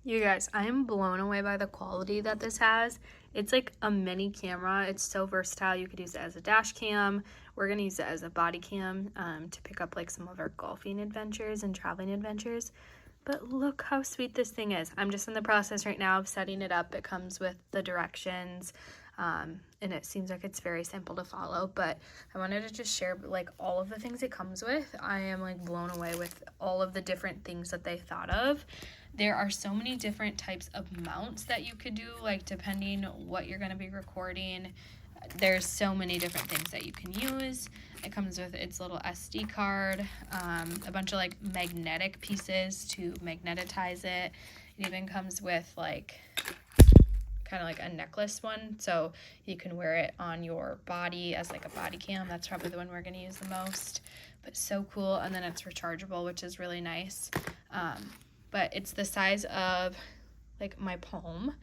You guys, I am blown away by the quality that this has. It's like a mini camera. It's so versatile. You could use it as a dash cam. We're going to use it as a body cam to pick up like some of our golfing adventures and traveling adventures. But look how sweet this thing is. I'm just in the process right now of setting it up. It comes with the directions, and it seems like it's very simple to follow, but I wanted to just share like all of the things it comes with. I am like blown away with all of the different things that they thought of. There are so many different types of mounts that you could do, like depending what you're going to be recording. There's so many different things that you can use. It comes with its little SD card, a bunch of like magnetic pieces to magnetize it. It even comes with like kind of like a necklace one, so you can wear it on your body as like a body cam. That's probably the one we're going to use the most, but so cool. And then it's rechargeable, which is really nice. But it's the size of like my palm.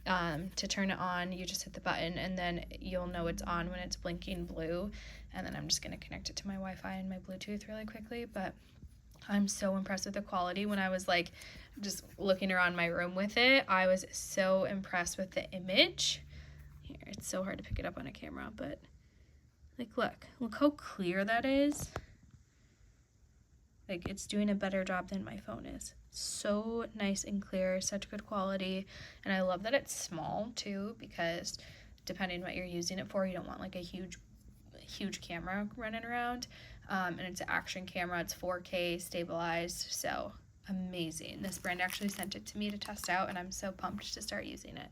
To turn it on, you just hit the button and then you'll know it's on when it's blinking blue. And then I'm just going to connect it to my Wi-Fi and my Bluetooth really quickly. But I'm so impressed with the quality. When I was like just looking around my room with it, I was so impressed with the image. Here, it's so hard to pick it up on a camera, but like look how clear that is. Like, it's doing a better job than my phone is. So nice and clear, such good quality. And I love that it's small too, because depending what you're using it for, you don't want like a huge camera running around. And it's an action camera. It's 4K stabilized, so amazing. This brand actually sent it to me to test out, and I'm so pumped to start using it.